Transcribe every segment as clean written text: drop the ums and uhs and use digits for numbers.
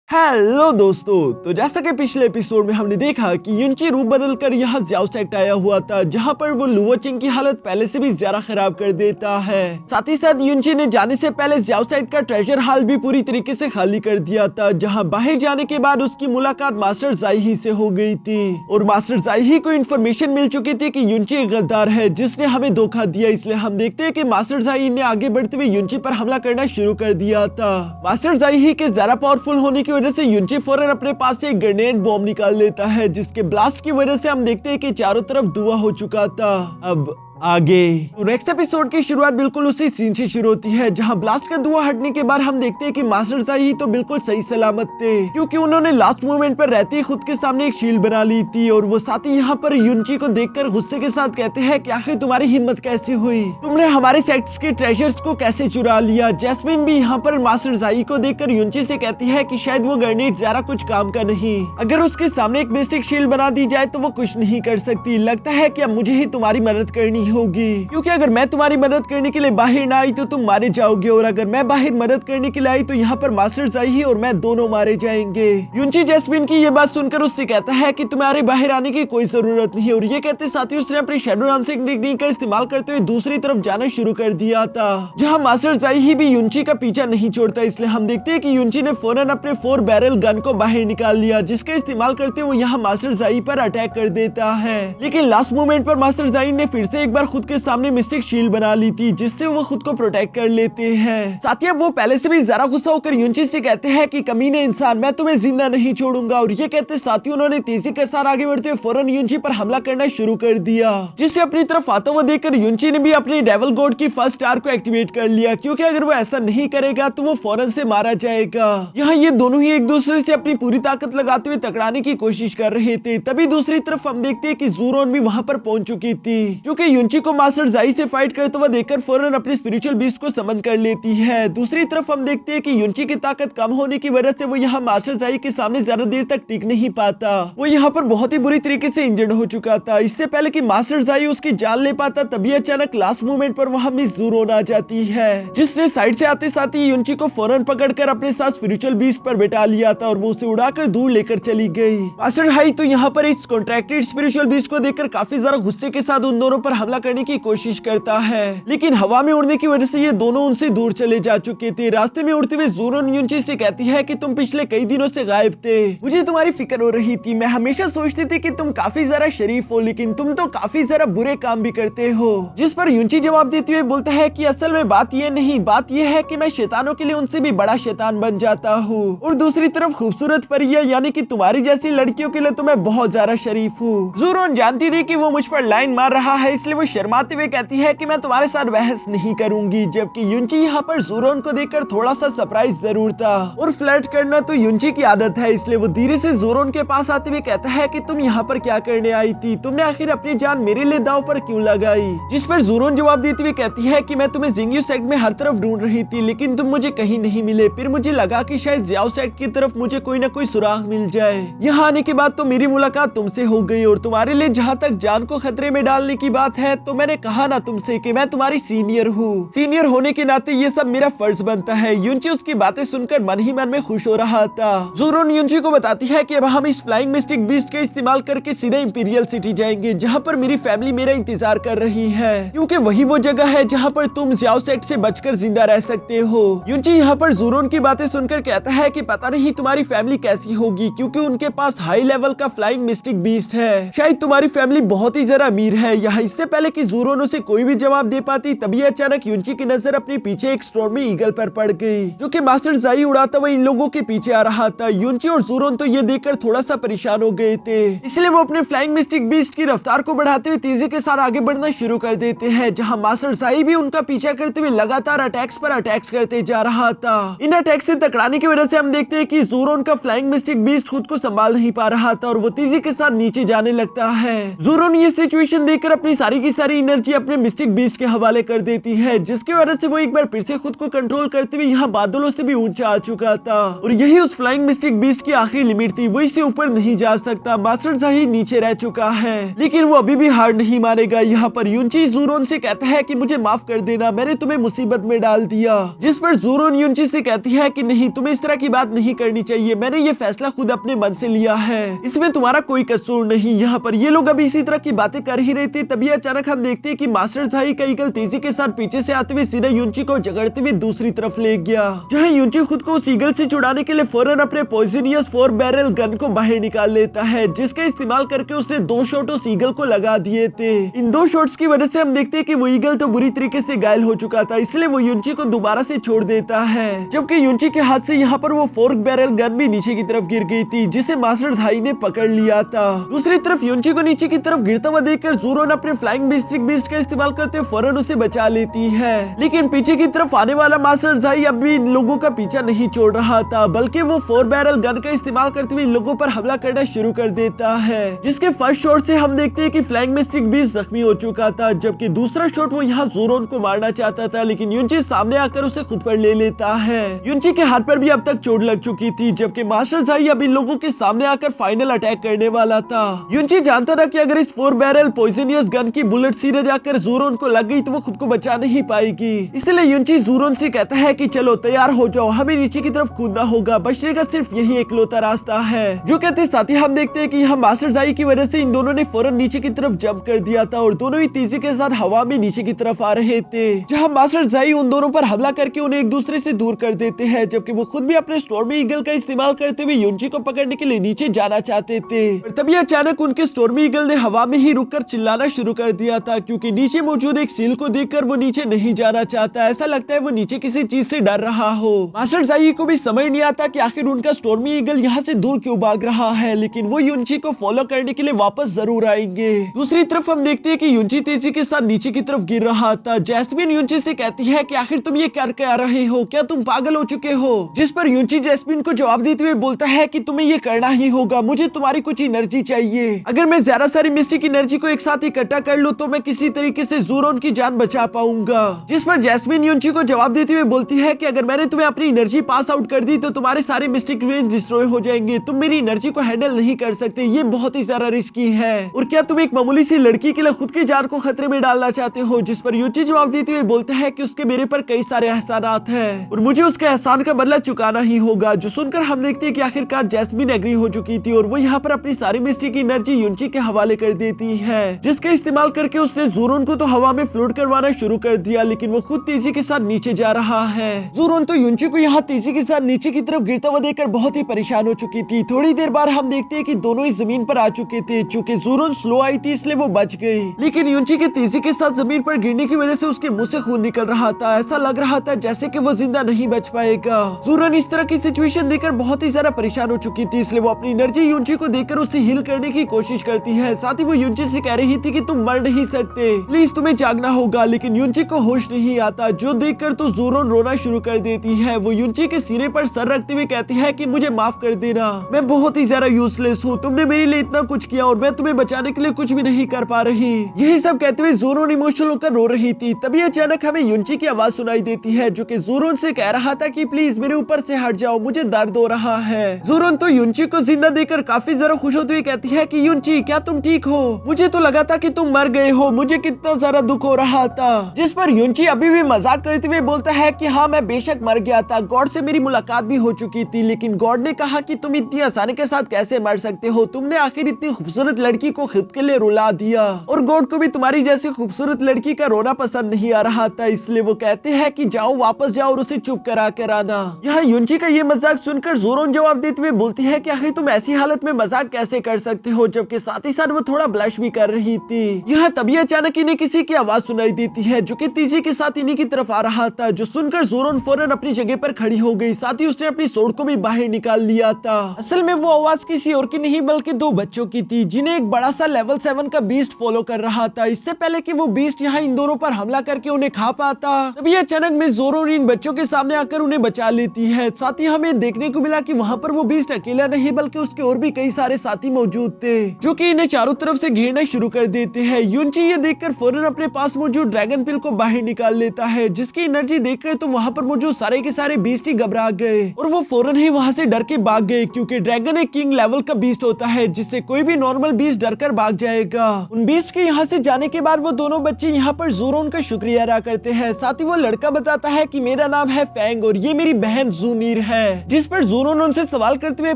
Hello दोस्तों, तो जैसा कि पिछले एपिसोड में हमने देखा कि युनची रूप बदलकर यहाँ ज़्याओ सेक्ट आया हुआ था, जहाँ पर वो लुओचिंग की हालत पहले से भी ज्यादा खराब कर देता है। साथ ही साथ युनची ने जाने से पहले ज़्याओ सेक्ट का ट्रेजर हाल भी पूरी तरीके से खाली कर दिया था, जहाँ बाहर जाने के बाद उसकी मुलाकात मास्टर जाइही से हो गई थी और मास्टर जाइही को इन्फॉर्मेशन मिल चुकी थी कि युनची एक गद्दार है जिसने हमें धोखा दिया। इसलिए हम देखते हैं कि मास्टर जाइही ने आगे बढ़ते हुए युनची पर हमला करना शुरू कर दिया था। मास्टर जाइही के ज्यादा पावरफुल होने की वजह से युनची फौरन अपने पास से एक ग्रेनेड बॉम्ब निकाल लेता है, जिसके ब्लास्ट की वजह से हम देखते हैं कि चारों तरफ धुआं हो चुका था। अब आगे तो नेक्स्ट एपिसोड की शुरुआत बिल्कुल उसी सीन से शुरू होती है, जहां ब्लास्ट का धुआं हटने के बाद हम देखते हैं कि मास्टर जाइही तो बिल्कुल सही सलामत थे, क्योंकि उन्होंने लास्ट मोमेंट पर रहते ही खुद के सामने एक शील्ड बना ली थी। और वो साथ ही यहाँ पर युनची को देखकर गुस्से के साथ कहते हैं कि आखिर तुम्हारी हिम्मत कैसे हुई, तुमने हमारे सेक्ट्स के ट्रेजर्स को कैसे चुरा लिया। जैस्मिन भी यहाँ पर मास्टर जाइही को देखकर युनची से कहती है कि शायद वो ग्रेनेड ज्यादा कुछ काम का नहीं, अगर उसके सामने एक मिस्टिक शील्ड बना दी जाए तो वो कुछ नहीं कर सकती। लगता है कि अब मुझे ही तुम्हारी मदद करनी होगी, क्योंकि अगर मैं तुम्हारी मदद करने के लिए बाहर ना आई तो तुम मारे जाओगे, और अगर मैं बाहर मदद करने के लिए आई तो यहाँ पर मास्टर जाइही और मैं दोनों मारे जाएंगे। युनची जैस्मिन की ये बात सुनकर उससे कहता है कि तुम्हारे बाहर आने की कोई जरूरत नहीं, और ये कहते साथ ही उसने अपनी शैडो डांसिंग टेक्निक का इस्तेमाल करते हुए दूसरी तरफ जाना शुरू कर दिया था, जहाँ मास्टर जाइही भी युनची का पीछा नहीं छोड़ता। इसलिए हम देखते हैं कि युनची ने फौरन अपने 4 बैरल गन को बाहर निकाल लिया, जिसका इस्तेमाल करते हुए यहाँ मास्टर जाइही पर अटैक कर देता है। लेकिन लास्ट मोमेंट पर मास्टर जाइही ने फिर से एक बार खुद के सामने मिस्टिक शील्ड बना ली थी, जिससे वो खुद को प्रोटेक्ट कर लेते हैं। साथ ही अब वो पहले से भी जरा गुस्सा होकर युनची से कहते हैं कि कमीने इंसान, मैं तुम्हें जिंदा नहीं छोड़ूंगा। और ये कहते साथ ही उन्होंने तेजी के साथ आगे बढ़ते हुए फौरन युनची पर हमला करना शुरू कर दिया, जिसे अपनी तरफ आता हुआ देखकर युनची ने भी अपनी डेविल गॉड की फर्स्ट स्टार को एक्टिवेट कर लिया, क्योंकि अगर वो ऐसा नहीं करेगा तो वो फौरन से मारा जाएगा। यहाँ ये दोनों ही एक दूसरे से अपनी पूरी ताकत लगाते हुए टकराने की कोशिश कर रहे थे। तभी दूसरी तरफ हम देखते हैं कि ज़ूरोन भी वहां पर पहुंच चुकी थी, क्योंकि युनची को मास्टर जाइही से फाइट करते हुए देखकर फौरन अपनी स्पिरिचुअल बीस्ट को समन कर लेती है। दूसरी तरफ हम देखते हैं कि युनची की ताकत कम होने की वजह से वो यहाँ मास्टर जाइही के सामने ज्यादा देर तक टिक नहीं पाता। वो यहाँ पर बहुत ही बुरी तरीके से इंजर्ड हो चुका था। इससे पहले कि मास्टर जाइही उसकी जान ले पाता, तभी अचानक लास्ट मोमेंट पर वहाँ मिस ज़ूरोन आ जाती है, जिसने साइड से आते साथ ही युनची को फौरन पकड़कर अपने साथ स्पिरिचुअल बीस्ट पर बैठा लिया था, और वो उसे उड़ाकर दूर लेकर चली गई। मास्टर जाइही तो यहाँ पर इस कॉन्ट्रैक्टेड स्पिरिचुअल बीस्ट को देखकर काफी ज्यादा गुस्से के साथ उन दोनों पर हमला करने की कोशिश करता है, लेकिन हवा में उड़ने की वजह से ये दोनों उनसे दूर चले जा चुके थे। रास्ते में उड़ते हुए ज़ूरोन युनची से कहती है कि तुम पिछले कई दिनों से गायब थे, मुझे तुम्हारी फिक्र हो रही थी। मैं हमेशा सोचती थी कि तुम काफी ज्यादा शरीफ हो, लेकिन तुम तो काफी ज्यादा बुरे काम भी करते हो। जिस पर युनची जवाब देते हुए बोलता है कि असल में बात ये नहीं, बात ये है कि मैं शैतानों के लिए उनसे भी बड़ा शैतान बन जाता हूँ, और दूसरी तरफ खूबसूरत परियां यानी कि तुम्हारी जैसी लड़कियों के लिए तो मैं बहुत ज्यादा शरीफ हूँ। ज़ूरोन जानती थी कि वो मुझ पर लाइन मार रहा है, इसलिए वो शर्माते हुए कहती है कि मैं तुम्हारे साथ बहस नहीं करूंगी। जबकि युनची यहाँ पर ज़ूरोन को देखकर थोड़ा सा सरप्राइज जरूर था, और फ्लर्ट करना तो युनची की आदत है, इसलिए वो धीरे से ज़ूरोन के पास आते हुए कहता है कि तुम यहाँ पर क्या करने आई थी, तुमने आखिर अपनी जान मेरे लिए दांव पर क्यों लगाई। जिस पर ज़ूरोन जवाब देते हुए कहती है कि मैं तुम्हें जिंगयू सेक्ट में हर तरफ ढूंढ रही थी, लेकिन तुम मुझे कहीं नहीं मिले। फिर मुझे लगा कि शायद ज़्याओ सेक्ट की तरफ मुझे कोई न कोई सुराग मिल जाए। यहाँ आने के बाद तो मेरी मुलाकात तुमसे हो गई, और तुम्हारे लिए जहाँ तक जान को खतरे में डालने की बात है, तो मैंने कहा ना तुमसे कि मैं तुम्हारी सीनियर हूँ। सीनियर होने के नाते ये सब मेरा फर्ज बनता है। युनची उसकी बातें सुनकर मन ही मन में खुश हो रहा था। ज़ूरोन युनची को बताती है कि अब हम इस फ्लाइंग मिस्टिक बीस्ट का इस्तेमाल करके सीधे इंपीरियल सिटी जाएंगे, जहाँ पर मेरी फैमिली मेरा इंतजार कर रही है, क्योंकि वही वो जगह है जहाँ पर तुम ज़्याओ सेक्ट से बचकर जिंदा रह सकते हो। युनची यहाँ पर ज़ूरोन की बातें सुनकर कहता है कि पता नहीं तुम्हारी फैमिली कैसी होगी, क्योंकि उनके पास हाई लेवल का फ्लाइंग मिस्टिक बीस्ट है। शायद तुम्हारी फैमिली बहुत ही जरा अमीर है। यहाँ इससे पहले कि ज़ूरोन उसे कोई भी जवाब दे पाती, तभी अचानक युनची की नजर अपने पीछे एक स्टॉर्मी ईगल पर पड़ गई, जो कि मास्टर जाइही उड़ाता हुआ इन लोगों के पीछे आ रहा था। युनची और ज़ूरोन तो ये देखकर थोड़ा सा परेशान हो गए थे, इसलिए वो अपने फ्लाइंग मिस्टिक बीस्ट की रफ्तार को बढ़ाते हुए तेजी के साथ आगे बढ़ना शुरू कर देते हैं, जहाँ मास्टर जाइही भी उनका पीछा करते हुए लगातार अटैक्स पर अटैक्स करते जा रहा था। इन अटैक्स से टकराने की वजह से हम देखते हैं कि ज़ूरोन का फ्लाइंग मिस्टिक बीस्ट खुद को संभाल नहीं पा रहा था, और वो तेजी के साथ नीचे जाने लगता है। ज़ूरोन ये सिचुएशन देखकर अपनी सारी की सारी एनर्जी अपने मिस्टिक बीस्ट के हवाले कर देती है, जिसकी वजह से वो एक बार फिर से खुद को कंट्रोल करते हुए यहाँ बादलों से भी ऊंचा आ चुका था और यही उस फ्लाइंग मिस्टिक बीस्ट की आखिरी लिमिट थी। वो इससे ऊपर नहीं जा सकता। मास्टर जाही नीचे रह चुका है, लेकिन वो अभी भी हार नहीं मानेगा। यहाँ पर युनची ज़ूरोन से कहता है कि मुझे माफ कर देना, मैंने तुम्हें मुसीबत में डाल दिया। जिस पर ज़ूरोन युनची से कहती है कि नहीं, तुम्हें इस तरह की बात नहीं करनी चाहिए, मैंने ये फैसला खुद अपने मन से लिया है, इसमें तुम्हारा कोई कसूर नहीं। यहाँ पर ये लोग अभी इसी तरह की बातें कर ही रहे थे, तभी अचानक हम देखते हैं कि मास्टर जाही का ईगल तेजी के साथ पीछे से आते हुए सीधा युनची को जगड़ते हुए दूसरी तरफ ले गया, जहाँ युनची खुद को उस ईगल से छुड़ाने के लिए फौरन अपने पॉइजनियस 4 बैरल गन को बाहर निकाल लेता है, जिसका इस्तेमाल करके उसने 2 शॉट उस ईगल को लगा दिए थे। इन 2 शॉट्स की वजह से हम देखते हैं कि वो ईगल तो बुरी तरीके से घायल हो चुका था, इसलिए वो युनची को दोबारा से छोड़ देता है, जबकि युनची के हाथ से यहाँ पर वो 4 बैरल गन भी नीचे की तरफ गिर गई थी, जिसे मास्टर जाही ने पकड़ लिया था। दूसरी तरफ युनची को नीचे की तरफ गिरता हुआ देखकर ज़ूरोन अपने फ्लाइंग मिस्टिक बीस्ट का इस्तेमाल करते हुए फौरन उसे बचा लेती है, लेकिन पीछे की तरफ आने वाला मास्टर जाही अब भी इन लोगों का पीछा नहीं छोड़ रहा था, बल्कि वो 4 बैरल गन का इस्तेमाल करते हुए इन लोगों पर हमला करना शुरू कर देता है, जिसके फर्स्ट शॉट से हम देखते हैं कि फ्लाइंग मिस्टिक बीस्ट जख्मी हो चुका था, जबकि दूसरा शॉट वो यहाँ ज़ूरोन को मारना चाहता था, लेकिन युनची सामने आकर उसे खुद पर ले लेता है। युनची के हाथ पर भी अब तक चोट लग चुकी थी, जबकि मास्टर जाही अब इन लोगों के सामने आकर फाइनल अटैक करने वाला था। युनची जानता था कि अगर इस 4 बैरल पॉइजनियस गन की बुलेट सीधे जाकर ज़ूरोन को लग गई तो वो खुद को बचा नहीं पाएगी, इसलिए युनची ज़ूरोन से कहता है कि चलो तैयार हो जाओ, हमें नीचे की तरफ कूदना होगा, बचने का सिर्फ यही एकलौता रास्ता है। जो कहते साथ ही हम देखते हैं कि यहाँ मास्टर जाही की वजह से इन दोनों ने फौरन नीचे की तरफ जंप कर दिया था और दोनों ही तेजी के साथ हवा में नीचे की तरफ आ रहे थे, जहाँ मास्टर जाही उन दोनों पर हमला करके उन्हें एक दूसरे से दूर कर देते हैं, जबकि वो खुद भी अपने स्टॉर्मी ईगल का इस्तेमाल करते हुए युनची को पकड़ने के लिए नीचे जाना चाहते थे। तभी अचानक उनके स्टॉर्मी ईगल ने हवा में ही रुककर चिल्लाना शुरू कर दिया था, क्योंकि नीचे मौजूद एक सील को देखकर वो नीचे नहीं जाना चाहता। ऐसा लगता है वो नीचे किसी चीज से डर रहा हो। मास्टर जाही को भी समझ नहीं आता कि आखिर उनका स्टॉर्मी ईगल यहाँ से दूर क्यों भाग रहा है, लेकिन वो युनची को फॉलो करने के लिए वापस जरूर आएंगे। दूसरी तरफ हम देखते हैं कि युनची तेजी के साथ नीचे की तरफ गिर रहा था। जैस्मिन युनची से कहती है कि आखिर तुम ये करके आ रहे हो, क्या तुम पागल हो चुके हो? जिस पर युनची जैस्मिन को जवाब देते हुए बोलता है कि तुम्हें ये करना ही होगा, मुझे तुम्हारी कुछ एनर्जी चाहिए। अगर मैं ज्यादा सारी मिस्टिक एनर्जी को एक साथ इकट्ठा कर लूं तो मैं किसी तरीके से ज़ूरोन की जान बचा पाऊंगा। जिस पर जैस्मिन युनची को जवाब देते हुए बोलती है कि अगर मैंने तुम्हें अपनी एनर्जी पास आउट कर दी तो तुम्हारे सारे मिस्टिक रेंज डिस्ट्रॉय हो जाएंगे, तुम मेरी एनर्जी को हैंडल नहीं कर सकते, ये बहुत ही ज्यादा रिस्की है। और क्या तुम एक मामूली सी लड़की के लिए खुद की जान को खतरे में डालना चाहते हो? जिस पर युनची जवाब देते हुए बोलता है कि उसके मेरे पर कई सारे एहसानात हैं और मुझे उसके एहसान का बदला चुकाना ही होगा। जो सुनकर हम देखते हैं कि आखिरकार जैस्मिन एग्री हो चुकी थी और वो यहाँ पर अपनी सारी मिस्टिक एनर्जी युनची के हवाले कर देती है, जिसका इस्तेमाल करके उसने ज़ूरोन को तो हवा में फ्लोट करवाना शुरू कर दिया, लेकिन वो खुद तेजी के साथ नीचे जा रहा है। ज़ूरोन तो युनची को यहाँ तेजी के साथ नीचे की तरफ गिरता हुआ देखकर बहुत ही परेशान हो चुकी थी। थोड़ी देर बाद हम देखते हैं कि दोनों ही जमीन पर आ चुके थे। चूंकि ज़ूरोन स्लो आई थी इसलिए वो बच गई, लेकिन युनची के तेजी के साथ जमीन पर गिरने की वजह से उसके मुंह से खून निकल रहा था। ऐसा लग रहा था जैसे कि वो जिंदा नहीं बच पाएगा। ज़ूरोन इस तरह की सिचुएशन देखकर बहुत ही ज्यादा परेशान हो चुकी थी, इसलिए वो अपनी एनर्जी युनची को देकर उसे हील करने की कोशिश करती है। साथ ही वो युनची से कह रही थी कि तुम मर नहीं सकते, प्लीज तुम्हें जागना होगा, लेकिन युनची को होश नहीं आता, जो देखकर तो ज़ूरोन रोना शुरू कर देती है। वो युनची के सिरे पर सर रखते हुए कहती है कि मुझे माफ कर देना, मैं बहुत ही ज्यादा यूजलेस हूँ, तुमने मेरे लिए इतना कुछ किया और मैं तुम्हें बचाने के लिए कुछ भी नहीं कर पा रही। यही सब कहते हुए ज़ूरोन इमोशनल होकर रो रही थी। तभी अचानक हमें युनची की आवाज सुनाई देती है, जो कि ज़ूरोन से कह रहा था कि प्लीज मेरे ऊपर से हट जाओ, मुझे दर्द हो रहा है। ज़ूरोन तो युनची को जिंदा देखकर काफी ज्यादा खुश होते हुए कहती है कि युनची क्या तुम ठीक हो? मुझे तो लगा था कि तुम मर गए हो, मुझे कितना ज्यादा दुख हो रहा था। जिस पर युनची अभी भी मजाक करते हुए बोलता है कि हाँ मैं बेशक मर गया था, गॉड से मेरी मुलाकात भी हो चुकी थी, लेकिन गॉड ने कहा कि तुम इतनी आसानी के साथ कैसे मर सकते हो, तुमने आखिर इतनी खूबसूरत लड़की को खुद के लिए रुला दिया और गॉड को भी तुम्हारी जैसी खूबसूरत लड़की का रोना पसंद नहीं आ रहा था, इसलिए वो कहते हैं कि जाओ वापस जाओ और उसे चुप करा कर आना। यहाँ युनची का ये मजाक सुनकर ज़ूरोन जवाब देते हुए बोलती है कि आखिर तुम ऐसी हालत में मजाक कैसे कर सकते हो, जबकि साथ ही साथ वो थोड़ा ब्लश भी कर रही थी। यहाँ तभी अचानक इन्हें किसी की आवाज सुनाई देती है, जो कि तेजी के साथ इन्हीं की तरफ आ रहा था। जो सुनकर ज़ूरोन फौरन अपनी जगह पर खड़ी हो गई, साथ ही उसने अपनी सोड को भी बाहर निकाल लिया था। असल में वो आवाज किसी और की नहीं बल्कि दो बच्चों की थी, जिन्हें एक बड़ा सा लेवल 7 का बीस्ट फॉलो कर रहा था। इससे पहले कि वो बीस्ट यहाँ इन दोनों पर हमला करके उन्हें खा पाता, तभी अचानक में ज़ूरोन इन बच्चों के सामने आकर उन्हें बचा लेती है। साथ ही हमें देखने को मिला कि वहाँ पर वो बीस्ट अकेला नहीं बल्कि उसके और भी कई सारे साथी मौजूद थे, जो कि इन्हें चारों तरफ से घेरना शुरू कर देते हैं। युनची ये देखकर फौरन अपने पास मौजूद ड्रैगन पिल को बाहर निकाल लेता है, जिसकी एनर्जी देखकर तो वहाँ पर मौजूद सारे के सारे बीस्ट ही घबरा गए और वो फौरन ही वहाँ से डर के भाग गए, क्योंकि ड्रैगन एक किंग लेवल का बीस्ट होता है जिससे कोई भी नॉर्मल बीस्ट डर कर भाग जाएगा। उन बीस्ट के यहाँ से जाने के बाद वो दोनों बच्चे यहाँ पर ज़ोरोन का शुक्रिया अदा करते हैं। साथ ही वो लड़का बताता है कि मेरा नाम है फैंग और ये मेरी बहन ज़ूनीर है, जिस पर ज़ोरोन उनसे सवाल करते हुए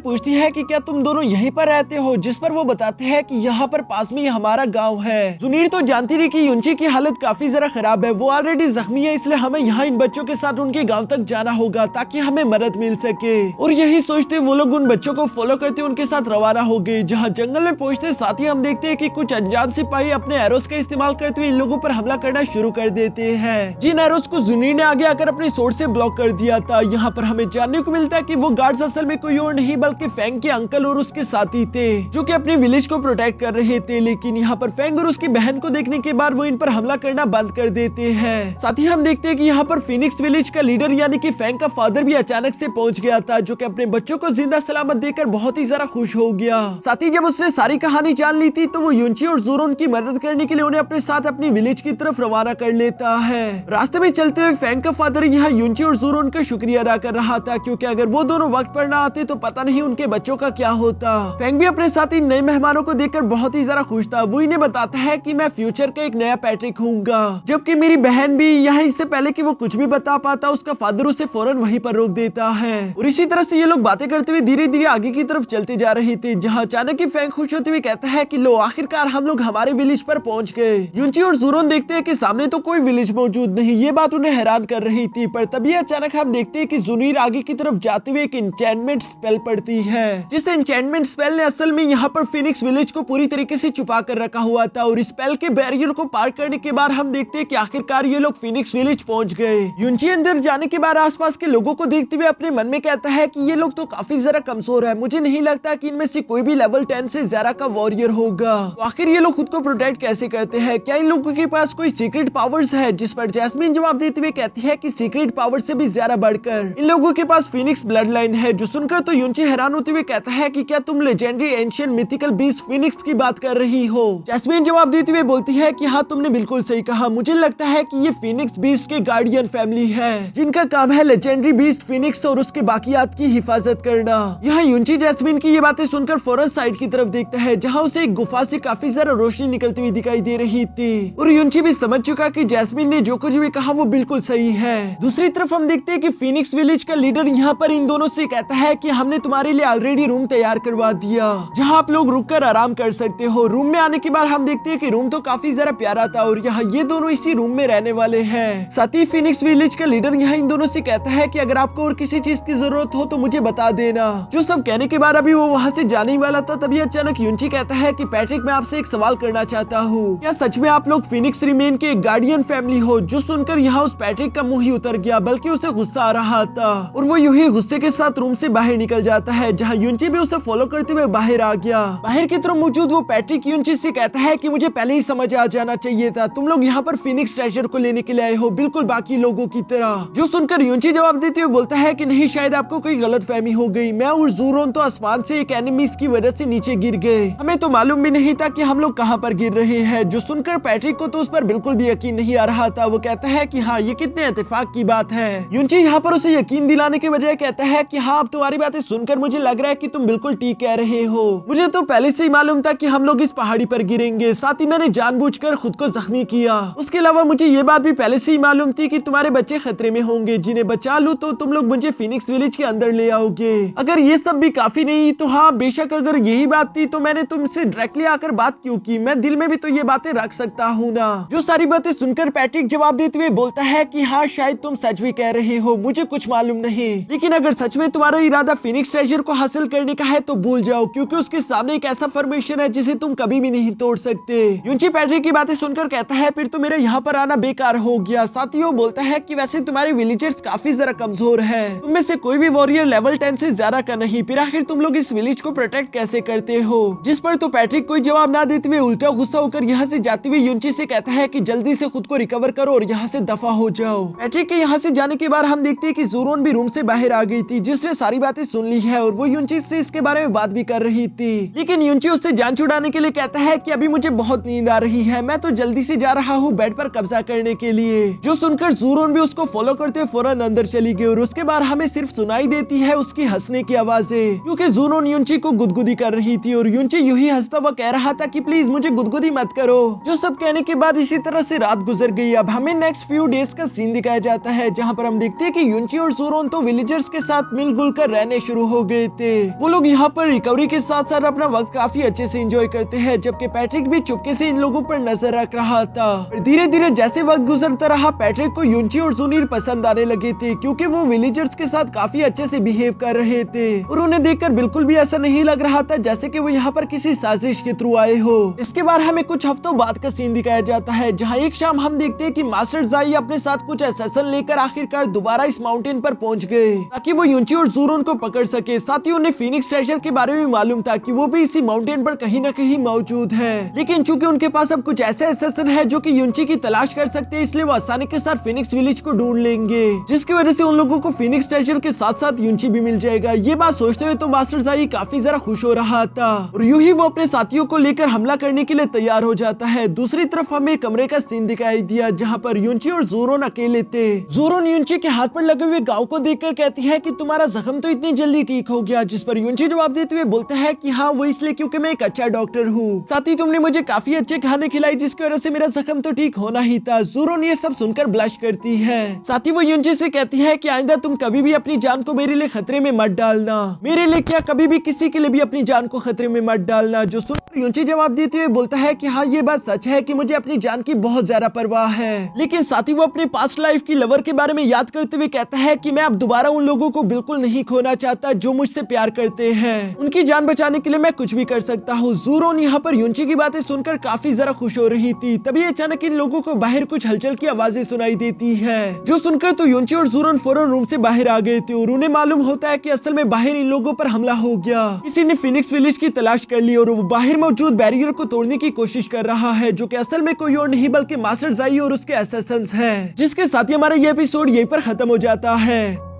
पूछती है कि क्या तुम दोनों यहीं पर रहते हो, जिस पर वो बताते हैं कि यहाँ पर पास में हमारा गाँव है। ज़ूनीर तो जानती रही कि युनची की हालत काफी जरा खराब है, वो ऑलरेडी जख्मी है, इसलिए हमें यहाँ इन बच्चों के साथ उनके गाँव तक जाना होगा ताकि हमें मदद मिल सके। और यही सोचते वो लोग उन बच्चों को फॉलो करते उनके साथ रवाना हो गए। जहाँ जंगल में पहुँचते साथ ही हम देखते हैं कि कुछ अनजान सिपाही अपने एरोस का इस्तेमाल करते हुए इन लोगों पर हमला करना शुरू कर देते हैं, जिन एरोस को ज़ूनीर ने आगे आकर अपनी सोर्स से ब्लॉक कर दिया था। यहाँ पर हमें जानने को मिलता है कि वो गार्ड्स असल में कोई और नहीं बल्कि फैंग के अंकल और उसके साथी थे, जो कि अपने विलेज को प्रोटेक्ट कर रहे थे। लेकिन यहाँ पर फैंग और उसकी बहन को देखने के बाद वो इन पर हमला करना बंद कर देते हैं। साथ ही हम देखते हैं कि यहाँ पर फिनिक्स विलेज का लीडर यानी कि फैंग का फादर भी अचानक से पहुंच गया था, जो कि अपने बच्चों को जिंदा सलामत देखकर बहुत ही ज्यादा खुश हो गया। साथ ही जब उसने सारी कहानी जान ली थी तो वो युनची और ज़ोरोन की मदद करने के लिए उन्हें अपने साथ अपनी विलेज की तरफ रवाना कर लेता है। रास्ते में चलते हुए फैंग का फादर यहाँ युनची और ज़ोरोन का शुक्रिया अदा कर रहा था, क्योंकि अगर वो दोनों वक्त पर ना आते तो पता नहीं उनके बच्चों का क्या होता। फैंग भी अपने साथ इन नए मेहमानों को देखकर बहुत ही ज्यादा खुश था। वो इन्हें बताता है कि मैं फ्यूचर का एक नया पैट्रिक हूँगा, जबकि मेरी बहन भी यहाँ इससे पहले कि वो कुछ भी बता पाता उसका फादर उसे फौरन वहीं पर रोक देता है। और इसी तरह से ये लोग बातें करते हुए धीरे धीरे आगे की तरफ चलते जा रहे थे, जहाँ अचानक ही फैंग खुश होते हुए कहता है कि लो आखिरकार हम लोग हमारे विलेज पर पहुंच गए। युनची और ज़ोरोन देखते हैं कि सामने तो कोई विलेज मौजूद नहीं, ये बात उन्हें हैरान कर रही थी। पर तभी अचानक हम देखते हैं कि ज़ूनीर आगे की तरफ जाते हुए एक एन्चेंटमेंट स्पेल पड़ती है, जिस एन्चेंटमेंट स्पेल ने असल में यहाँ पर फिनिक्स विलेज को पूरी तरीके से छुपा कर रखा हुआ था। और इस स्पेल के बैरियर को पार करने के बाद हम देखते हैं कि आखिरकार ये लोग फिनिक्स विलेज पहुंच गए। युनची अंदर जाने के बाद आसपास के लोगों को देखते हुए अपने मन में कहता है कि ये लोग तो काफी जरा कमजोर है, मुझे नहीं लगता कि इनमें से कोई भी लेवल 10 से ज्यादा का वॉरियर होगा। तो आखिर ये लोग खुद को प्रोटेक्ट कैसे करते हैं? क्या इन लोगों के पास कोई सीक्रेट पावर्स है? जिस पर जैस्मिन जवाब देते हुए कहती है कि सीक्रेट पावर से भी ज्यादा बढ़कर इन लोगों के पास फिनिक्स ब्लड लाइन है। जो सुनकर तो युनची हैरान होते हुए कहता है कि क्या तुम legendary ancient mythical beast Phoenix की बात कर रही हो? जैस्मिन जवाब देते हुए बोलती है कि हाँ तुमने बिल्कुल सही कहा, मुझे लगता है कि ये फिनिक्स बीस्ट के गार्डियन फैमिली है, जिनका काम है लेजेंडरी बीस्ट फिनिक्स और उसके बाकियात की हिफाजत करना। यहाँ युनची जैस्मिन की ये बातें सुनकर फौरन साइड की तरफ देखता है, जहाँ उसे एक गुफा से काफी ज्यादा रोशनी निकलती हुई दिखाई दे रही थी। और युनची भी समझ चुका कि जैस्मिन ने जो कुछ भी कहा वो बिल्कुल सही है। दूसरी तरफ हम देखते हैं कि फिनिक्स विलेज का लीडर यहाँ पर इन दोनों से कहता है कि हमने तुम्हारे लिए ऑलरेडी रूम तैयार करवा दिया, जहाँ आप लोग रुककर आराम कर सकते हो। रूम में आने के बाद हम देखते हैं कि रूम तो काफी ज्यादा प्यारा था और यहाँ ये दोनों इसी रूम में रहने वाले हैं। साथ ही फिनिक्स विलेज का लीडर यहाँ इन दोनों से कहता है कि अगर आपको और किसी चीज की जरूरत हो तो मुझे बता देना। जो सब कहने के बाद अभी वो वहाँ से जाने वाला था, तभी अचानक युनची कहता है कि पैट्रिक मैं आपसे एक सवाल करना चाहता हूँ, क्या सच में आप लोग फिनिक्स रिमेन के गार्डियन फैमिली हो? जो सुनकर यहाँ उस पैट्रिक का मुंह ही उतर गया, बल्कि उसे गुस्सा आ रहा था और वो यूं ही गुस्से के साथ रूम से बाहर निकल जाता है, जहाँ युनची भी उसे फॉलो करते हुए बाहर आ गया। बाहर की तरफ मौजूद वो पैट्रिक युनची से कहता है कि मुझे पहले ही समझ आ जाना चाहिए था, तुम लोग यहाँ पर फिनिक्स ट्रेजर को लेने के लिए आए हो, बिल्कुल बाकी लोगों की तरह। जो सुनकर युनची जवाब देते हुए बोलता है कि नहीं, शायद आपको कोई गलतफहमी हो गई, मैं और ज़ोरोन तो आसमान से एक एनिमीज की वजह से नीचे गिर गए, हमें तो मालूम भी नहीं था कि हम लोग कहाँ पर गिर रहे हैं। जो सुनकर पैट्रिक को तो उस पर बिल्कुल भी यकीन नहीं आ रहा था। वो कहता है कि हाँ ये कितने इत्तेफाक की बात है। युनची यहाँ पर उसे यकीन दिलाने के बजाय कहता है कि हाँ अब तुम्हारी बातें सुनकर मुझे लग रहा है कि तुम बिल्कुल ठीक कह रहे हो, मुझे तो पहले से ही मालूम था कि हम लोग इस पहाड़ी पर गिरेंगे, साथ ही मैंने जानबूझकर खुद को जख्मी किया। उसके अलावा मुझे ये बात भी पहले से ही मालूम थी कि तुम्हारे बच्चे खतरे में होंगे, जिन्हें बचा लूं तो तुम लोग मुझे फिनिक्स विलेज के अंदर ले आओगे। अगर ये सब भी काफी नहीं तो हाँ बेशक अगर यही बात थी तो मैंने तुमसे डायरेक्टली आकर बात क्यों की, मैं दिल में भी तो ये बातें रख सकता हूँ ना। जो सारी बातें सुनकर पैट्रिक जवाब देते हुए बोलता है कि हाँ शायद तुम सच भी कह रहे हो, मुझे कुछ मालूम नहीं, लेकिन अगर सच में तुम्हारा इरादा फिनिक्स ट्रेजर को हासिल करने का है तो भूल जाओ, क्योंकि उसके सामने एक ऐसा फॉर्मेशन है जिसे तुम कभी भी नहीं तोड़ सकते। युनची पैट्रिक की बातें सुनकर कहता है फिर तो मेरा यहाँ पर आना बेकार हो गया। साथ ही वो बोलता है कि वैसे तुम्हारे विलेजर्स काफी जरा कमजोर है, तुम में से कोई भी वॉरियर लेवल 10 से ज्यादा का नहीं, फिर आखिर तुम लोग इस विलेज को प्रोटेक्ट कैसे करते हो? जिस पर तो पैट्रिक कोई जवाब ना देते हुए उल्टा गुस्सा होकर यहाँ से जाते हुए युनची से कहता है कि जल्दी से खुद को रिकवर करो और यहाँ से दफा हो जाओ। पैट्रिक के यहाँ से जाने के बाद हम देखते हैं कि ज़ोरोन भी रूम से बाहर आ गई थी, जिसने सारी बातें सुन ली है और वो युनची से इसके बारे में बात भी कर रही थी, लेकिन युनची उससे जान छुड़ाने के लिए कहता है कि अभी मुझे बहुत नींद आ रही है, मैं तो जल्दी से जा रहा हूँ बेड पर कब्जा करने के लिए। जो सुनकर ज़ूरोन भी उसको फॉलो करते हुए फौरन अंदर चली गई और उसके बाद हमें सिर्फ सुनाई देती है उसकी हंसने की आवाजें, क्योंकि ज़ूरोन युनची को गुदगुदी कर रही थी और युनची यूं ही हंसता हुआ कह रहा था कि प्लीज मुझे गुदगुदी मत करो। जो सब कहने के बाद इसी तरह से रात गुजर गई। अब हमें नेक्स्ट फ्यू डेज का सीन दिखाया जाता है, जहाँ पर हम देखते हैं कि युनची और ज़ूरोन तो विलेजर्स के साथ मिलजुल कर रहने शुरू हो गए थे। वो लोग यहाँ पर रिकवरी के साथ साथ अपना वक्त काफी अच्छे से एंजॉय करते हैं, जबकि पैट्रिक भी चुपके से इन लोगों पर नजर रख रहा था। धीरे धीरे जैसे वक्त गुजरता रहा, पैट्रिक को युनची और ज़ुनीर पसंद आने लगे थे, क्योंकि वो विलेजर्स के साथ काफी अच्छे से बिहेव कर रहे थे और उन्हें देखकर बिल्कुल भी ऐसा नहीं लग रहा था जैसे कि वो यहाँ पर किसी साजिश के थ्रू आए हो। इसके बाद हमें कुछ हफ्तों बाद का सीन दिखाया जाता है, जहाँ एक शाम हम देखते हैं कि मास्टर ज़ाई अपने साथ कुछ असैसिन लेकर आखिरकार दोबारा इस माउंटेन पर पहुंच गए, ताकि वो युनची और ज़ूरोन को पकड़ सके। साथ ही उन्हें फीनिक्स ट्रेजर के बारे में मालूम था कि वो भी इसी माउंटेन पर कहीं न कहीं मौजूद है, लेकिन चूंकि उनके पास अब कुछ ऐसे असैसिन है जो कि युनची की तलाश कर सकते हैं, इसलिए वो आसानी के साथ फीनिक्स विलेज को ढूंढ लेंगे, जिसकी वजह से उन लोगों को फीनिक्स ट्रेजर के साथ साथ युनची भी मिल जाएगा। ये बात सोचते हुए तो मास्टर ज़ाई काफी जरा खुश हो रहा था और यूं ही वो अपने साथियों को लेकर हमला करने के लिए तैयार हो जाता है। दूसरी तरफ हमें कमरे का सीन दिखाई दिया, जहाँ पर युनची और ज़ूरोन अकेले थे। ज़ूरोन युनची के हाथ पर लगे हुए घाव को देखकर कहती है कि तुम्हारा जख्म तो इतनी जल्दी ठीक हो गया, जिस पर युनची जवाब देते हुए बोलता है कि हाँ वो इसलिए क्योंकि मैं एक अच्छा डॉक्टर हूँ, साथ ही तुमने मुझे काफी अच्छे खाने खिलाए जिसकी वजह से मेरा जख्म तो ठीक होना ही था। ज़ूरोन ये सब सुनकर ब्लश करती है, साथ ही वो युनची से कहती है कि आइंदा तुम कभी भी अपनी जान को मेरे लिए खतरे में मत डालना, मेरे लिए क्या कभी भी किसी के लिए भी अपनी जान को खतरे में मत डालना। जो सुनकर युनची जवाब देते हुए बोलता है कि हाँ ये बात सच है कि मुझे अपनी जान की बहुत ज्यादा परवाह है, लेकिन साथ ही वो अपने पास्ट लाइफ की लवर के बारे में याद करते हुए कहता है कि मैं अब दोबारा उन लोगों को बिल्कुल नहीं खोना चाहता जो मुझसे प्यार करते हैं, उनकी जान बचाने के लिए मैं कुछ भी कर सकता हूँ। ज़ूरोन यहाँ पर युनची की बातें सुनकर काफी जरा खुश हो रही थी, तभी अचानक इन लोगों को बाहर कुछ हलचल की आवाजें सुनाई देती है। जो सुनकर तो युनची और ज़ूरोन फौरन रूम से बाहर आ गए थे और उन्हें मालूम होता है कि असल में बाहर इन लोगों पर हमला हो गया, किसी ने फीनिक्स विलेज की तलाश कर ली और वो बाहर मौजूद बैरियर को तोड़ने की कोशिश कर रहा है, जो कि असल में कोई और नहीं बल्कि मास्टर ज़ाई और उसके असैसिन्स हैं। जिसके साथ ही हमारा ये एपिसोड यहीं पर खत्म हो जाता है।